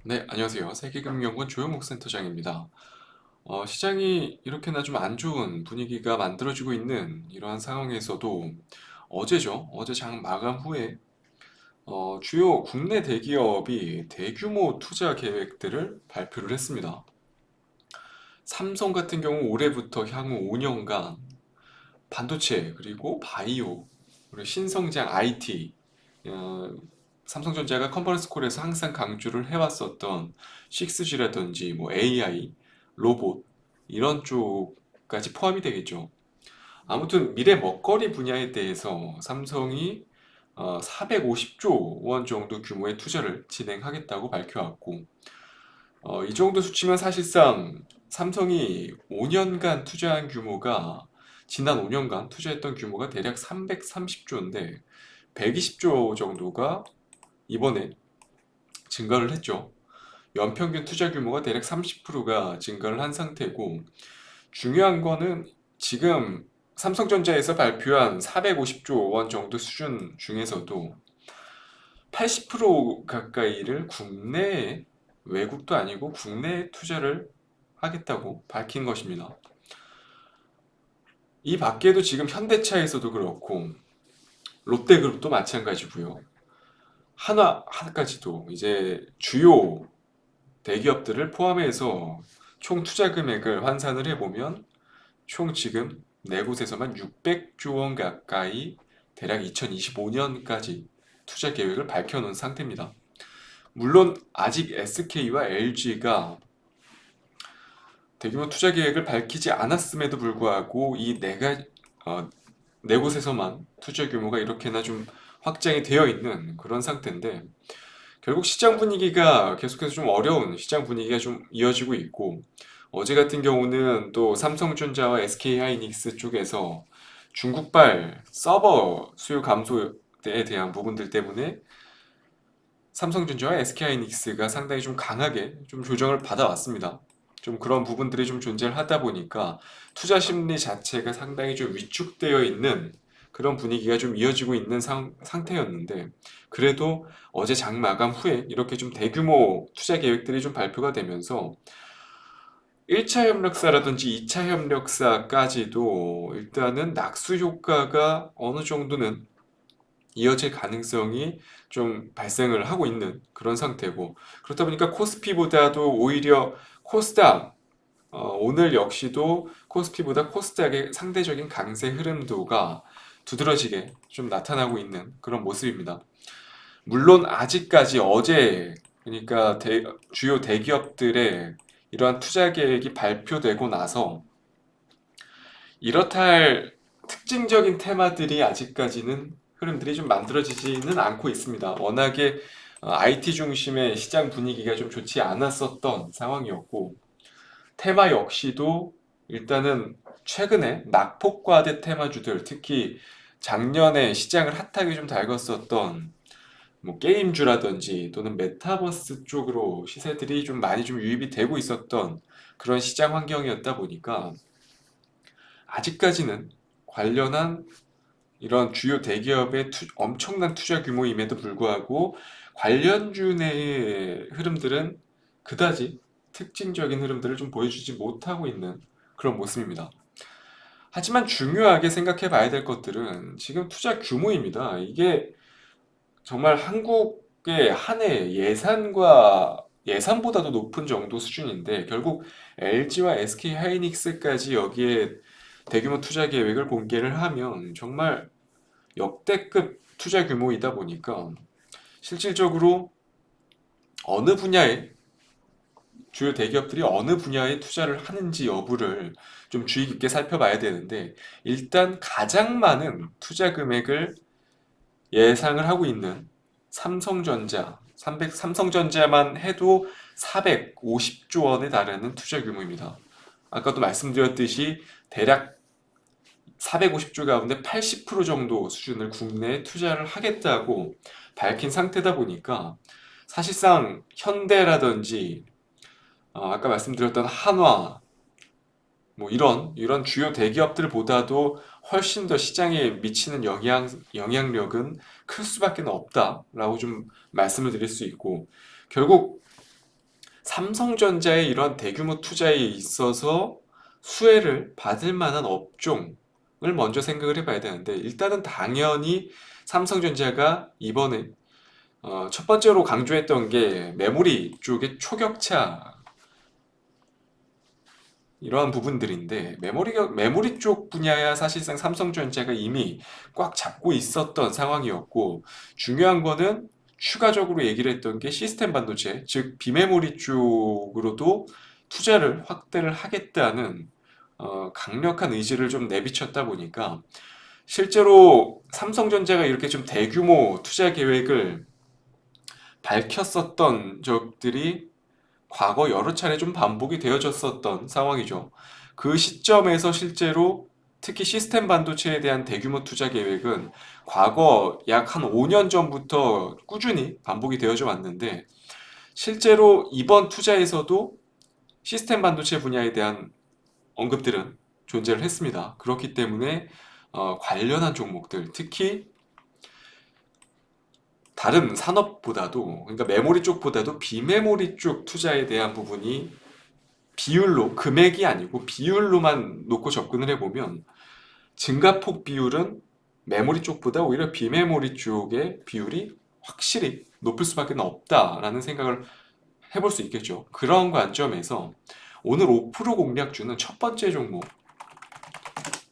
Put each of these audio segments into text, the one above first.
네, 안녕하세요. 세계금융원 조영욱 센터장입니다. 시장이 이렇게나 좀 안 좋은 분위기가 만들어지고 있는 이러한 상황에서도 어제죠. 어제 장 마감 후에 주요 국내 대기업이 대규모 투자 계획들을 발표를 했습니다. 삼성 같은 경우 올해부터 향후 5년간 반도체 그리고 바이오 그리고 신성장 IT 어, 삼성전자가 컨퍼런스 콜에서 항상 강조를 해왔었던 6G라든지 뭐 AI, 로봇 이런 쪽까지 포함이 되겠죠. 아무튼 미래 먹거리 분야에 대해서 삼성이 450조 원 정도 규모의 투자를 진행하겠다고 밝혀왔고 이 정도 수치면 사실상 삼성이 5년간 투자한 규모가 지난 5년간 투자했던 규모가 대략 330조인데 120조 정도가 이번에 증가를 했죠. 연평균 투자 규모가 대략 30%가 증가를 한 상태고 중요한 거는 지금 삼성전자에서 발표한 450조 원 정도 수준 중에서도 80% 가까이를 국내에 외국도 아니고 국내에 투자를 하겠다고 밝힌 것입니다. 이 밖에도 지금 현대차에서도 그렇고 롯데그룹도 마찬가지고요. 하나까지도 이제 주요 대기업들을 포함해서 총 투자 금액을 환산을 해보면 총 지금 네 곳에서만 600조 원 가까이 대략 2025년까지 투자 계획을 밝혀놓은 상태입니다. 물론 아직 SK와 LG가 대규모 투자 계획을 밝히지 않았음에도 불구하고 네 곳에서만 투자 규모가 이렇게나 좀 확장이 되어 있는 그런 상태인데 결국 시장 분위기가 계속해서 좀 어려운 시장 분위기가 좀 이어지고 있고 어제 같은 경우는 또 삼성전자와 SK하이닉스 쪽에서 중국발 서버 수요 감소에 대한 부분들 때문에 삼성전자와 SK하이닉스가 상당히 좀 강하게 좀 조정을 받아왔습니다. 좀 그런 부분들이 좀 존재를 하다 보니까 투자 심리 자체가 상당히 좀 위축되어 있는 그런 분위기가 좀 이어지고 있는 상태였는데 그래도 어제 장 마감 후에 이렇게 좀 대규모 투자 계획들이 좀 발표가 되면서 1차 협력사라든지 2차 협력사까지도 일단은 낙수 효과가 어느 정도는 이어질 가능성이 좀 발생을 하고 있는 그런 상태고 그렇다 보니까 코스피보다도 오히려 코스닥 오늘 역시도 코스피보다 코스닥의 상대적인 강세 흐름도가 두드러지게 좀 나타나고 있는 그런 모습입니다. 물론 아직까지 어제 그러니까 주요 대기업들의 이러한 투자 계획이 발표되고 나서 이렇다 할 특징적인 테마들이 아직까지는 흐름들이 좀 만들어지지는 않고 있습니다. 워낙에 IT 중심의 시장 분위기가 좀 좋지 않았었던 상황이었고 테마 역시도 일단은 최근에 낙폭과대 테마주들 특히 작년에 시장을 핫하게 좀 달궜었던 뭐 게임주라든지 또는 메타버스 쪽으로 시세들이 좀 많이 좀 유입이 되고 있었던 그런 시장 환경이었다 보니까 아직까지는 관련한 이런 주요 대기업의 엄청난 투자 규모임에도 불구하고 관련주 내의 흐름들은 그다지 특징적인 흐름들을 좀 보여주지 못하고 있는 그런 모습입니다. 하지만 중요하게 생각해 봐야 될 것들은 지금 투자 규모입니다. 이게 정말 한국의 한 해 예산과 예산보다도 높은 정도 수준인데 결국 LG와 SK 하이닉스까지 여기에 대규모 투자 계획을 공개를 하면 정말 역대급 투자 규모이다 보니까 실질적으로 어느 분야에 주요 대기업들이 어느 분야에 투자를 하는지 여부를 좀 주의 깊게 살펴봐야 되는데 일단 가장 많은 투자 금액을 예상을 하고 있는 삼성전자만 해도 450조 원에 달하는 투자 규모입니다. 아까도 말씀드렸듯이 대략 450조 가운데 80% 정도 수준을 국내에 투자를 하겠다고 밝힌 상태다 보니까 사실상 현대라든지 아까 말씀드렸던 한화 뭐 이런 주요 대기업들보다도 훨씬 더 시장에 미치는 영향력은 클 수밖에 없다라고 좀 말씀을 드릴 수 있고 결국 삼성전자의 이런 대규모 투자에 있어서 수혜를 받을 만한 업종을 먼저 생각을 해봐야 되는데, 일단은 당연히 삼성전자가 이번에 첫 번째로 강조했던 게 메모리 쪽의 초격차, 이러한 부분들인데, 메모리 쪽 분야야 사실상 삼성전자가 이미 꽉 잡고 있었던 상황이었고, 중요한 거는 추가적으로 얘기를 했던 게 시스템 반도체, 즉 비메모리 쪽으로도 투자를 확대를 하겠다는 강력한 의지를 좀 내비쳤다 보니까, 실제로 삼성전자가 이렇게 좀 대규모 투자 계획을 밝혔었던 적들이 과거 여러 차례 좀 반복이 되어졌었던 상황이죠. 그 시점에서 실제로 특히 시스템 반도체에 대한 대규모 투자 계획은 과거 약 한 5년 전부터 꾸준히 반복이 되어져 왔는데, 실제로 이번 투자에서도 시스템 반도체 분야에 대한 언급들은 존재를 했습니다. 그렇기 때문에 관련한 종목들, 특히 다른 산업보다도, 그러니까 메모리 쪽보다도 비메모리 쪽 투자에 대한 부분이 비율로, 금액이 아니고 비율로만 놓고 접근을 해보면 증가폭 비율은 메모리 쪽보다 오히려 비메모리 쪽의 비율이 확실히 높을 수밖에 없다라는 생각을 해볼 수 있겠죠. 그런 관점에서 오늘 5% 공략주는 첫 번째 종목,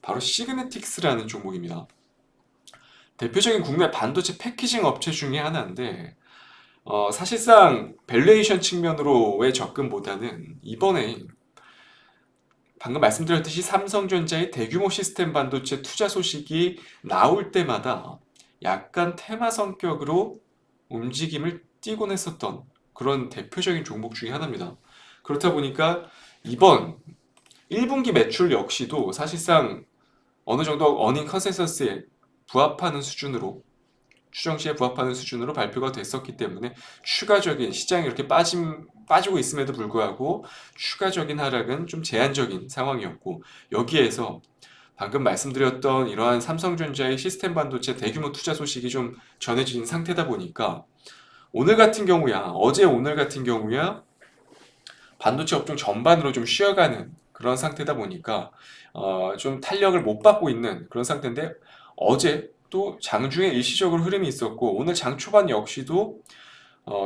바로 시그네틱스라는 종목입니다. 대표적인 국내 반도체 패키징 업체 중에 하나인데, 사실상 밸류에이션 측면으로의 접근보다는 이번에 방금 말씀드렸듯이 삼성전자의 대규모 시스템 반도체 투자 소식이 나올 때마다 약간 테마 성격으로 움직임을 띠곤 했었던 그런 대표적인 종목 중에 하나입니다. 그렇다 보니까 이번 1분기 매출 역시도 사실상 어느 정도 어닝 컨센서스에 부합하는 수준으로, 추정시에 부합하는 수준으로 발표가 됐었기 때문에 추가적인 시장이 이렇게 빠지고 있음에도 불구하고 추가적인 하락은 좀 제한적인 상황이었고, 여기에서 방금 말씀드렸던 이러한 삼성전자의 시스템 반도체 대규모 투자 소식이 좀 전해진 상태다 보니까 어제 오늘 같은 경우야 반도체 업종 전반으로 좀 쉬어가는 그런 상태다 보니까 좀 탄력을 못 받고 있는 그런 상태인데, 어제 또 장중에 일시적으로 흐름이 있었고 오늘 장 초반 역시도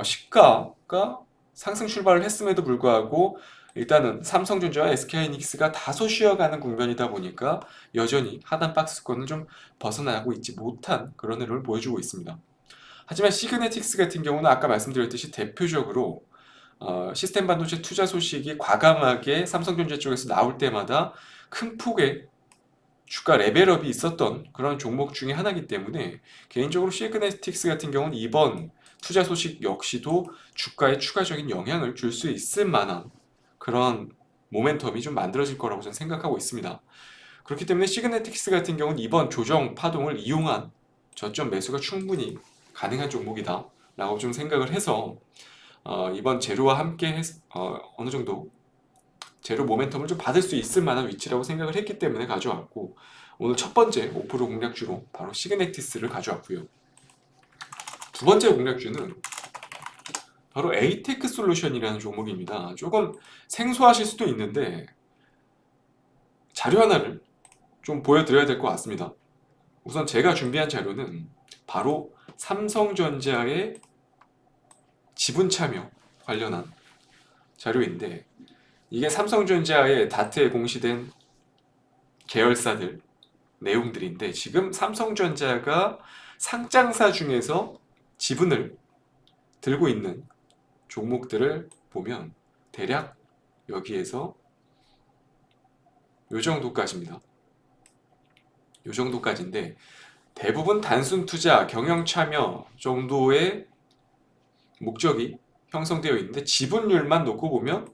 시가가 상승 출발을 했음에도 불구하고 일단은 삼성전자와 SK하이닉스가 다소 쉬어가는 국면이다 보니까 여전히 하단 박스권을 좀 벗어나고 있지 못한 그런 흐름을 보여주고 있습니다. 하지만 시그네틱스 같은 경우는 아까 말씀드렸듯이 대표적으로 시스템 반도체 투자 소식이 과감하게 삼성전자 쪽에서 나올 때마다 큰 폭의 주가 레벨업이 있었던 그런 종목 중에 하나이기 때문에 개인적으로 시그네틱스 같은 경우는 이번 투자 소식 역시도 주가에 추가적인 영향을 줄 수 있을 만한 그런 모멘텀이 좀 만들어질 거라고 저는 생각하고 있습니다. 그렇기 때문에 시그네틱스 같은 경우는 이번 조정 파동을 이용한 저점 매수가 충분히 가능한 종목이다 라고 좀 생각을 해서 이번 재료와 함께 어느 정도 재료 모멘텀을 좀 받을 수 있을 만한 위치라고 생각을 했기 때문에 가져왔고, 오늘 첫 번째 5% 공략주로 바로 시그네틱스를 가져왔고요. 두 번째 공략주는 바로 에이테크 솔루션이라는 종목입니다. 조금 생소하실 수도 있는데 자료 하나를 좀 보여드려야 될 것 같습니다. 우선 제가 준비한 자료는 바로 삼성전자의 지분 참여 관련한 자료인데, 이게 삼성전자의 다트에 공시된 계열사들 내용들인데, 지금 삼성전자가 상장사 중에서 지분을 들고 있는 종목들을 보면 대략 여기에서 요 정도까지입니다. 요 정도까지인데 대부분 단순 투자, 경영 참여 정도의 목적이 형성되어 있는데, 지분율만 놓고 보면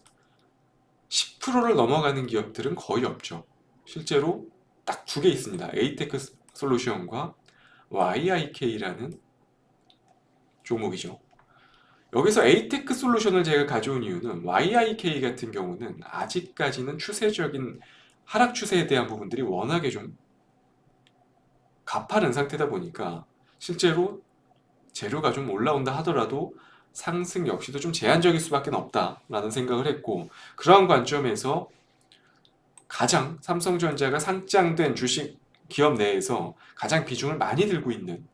10%를 넘어가는 기업들은 거의 없죠. 실제로 딱 두 개 있습니다. 에이테크 솔루션과 YIK라는 종목이죠. 여기서 에이테크 솔루션을 제가 가져온 이유는 YIK 같은 경우는 아직까지는 추세적인 하락 추세에 대한 부분들이 워낙에 좀 가파른 상태다 보니까 실제로 재료가 좀 올라온다 하더라도 상승 역시도 좀 제한적일 수밖에 없다라는 생각을 했고, 그러한 관점에서 가장 삼성전자가 상장된 주식 기업 내에서 가장 비중을 많이 들고 있는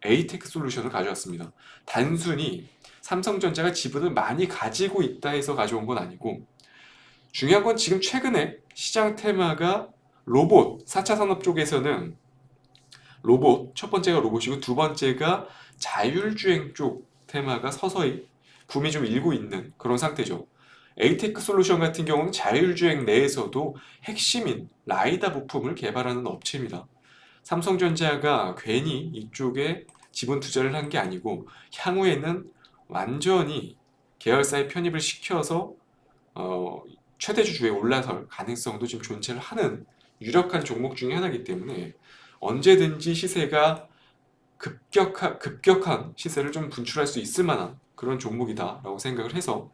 에이테크 솔루션을 가져왔습니다. 단순히 삼성전자가 지분을 많이 가지고 있다 해서 가져온 건 아니고, 중요한 건 지금 최근에 시장 테마가 로봇, 4차 산업 쪽에서는 로봇, 첫 번째가 로봇이고 두 번째가 자율주행 쪽 테마가 서서히 붐이 좀 일고 있는 그런 상태죠. 에이테크 솔루션 같은 경우는 자율주행 내에서도 핵심인 라이다 부품을 개발하는 업체입니다. 삼성전자가 괜히 이쪽에 지분 투자를 한 게 아니고 향후에는 완전히 계열사에 편입을 시켜서 최대 주주에 올라설 가능성도 좀 존재를 하는 유력한 종목 중에 하나이기 때문에 언제든지 시세가 급격한 시세를 좀 분출할 수 있을 만한 그런 종목이다라고 생각을 해서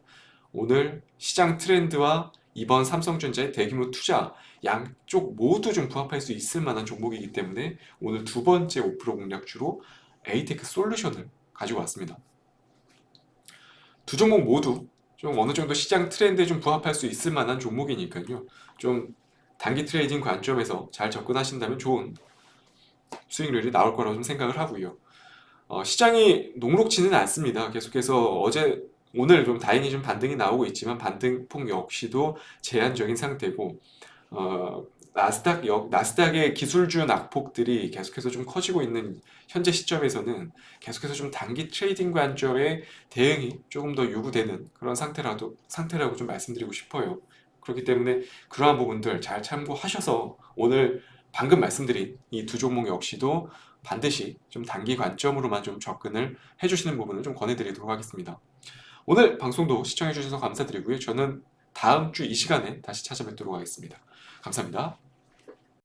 오늘 시장 트렌드와 이번 삼성전자의 대규모 투자 양쪽 모두 좀 부합할 수 있을 만한 종목이기 때문에 오늘 두 번째 5% 공략주로 에이테크 솔루션을 가지고 왔습니다. 두 종목 모두 좀 어느 정도 시장 트렌드에 좀 부합할 수 있을 만한 종목이니까요. 좀 단기 트레이딩 관점에서 잘 접근하신다면 좋은 수익률이 나올 거라고 좀 생각을 하고요. 시장이 녹록지는 않습니다. 계속해서 오늘 좀 다행히 좀 반등이 나오고 있지만 반등폭 역시도 제한적인 상태고, 나스닥의 기술주 낙폭들이 계속해서 좀 커지고 있는 현재 시점에서는 계속해서 좀 단기 트레이딩 관점의 대응이 조금 더 요구되는 그런 상태라고 좀 말씀드리고 싶어요. 그렇기 때문에 그러한 부분들 잘 참고하셔서 오늘 방금 말씀드린 이 두 종목 역시도 반드시 좀 단기 관점으로만 좀 접근을 해주시는 부분을 좀 권해드리도록 하겠습니다. 오늘 방송도 시청해주셔서 감사드리고요. 저는 다음 주 이 시간에 다시 찾아뵙도록 하겠습니다. 감사합니다.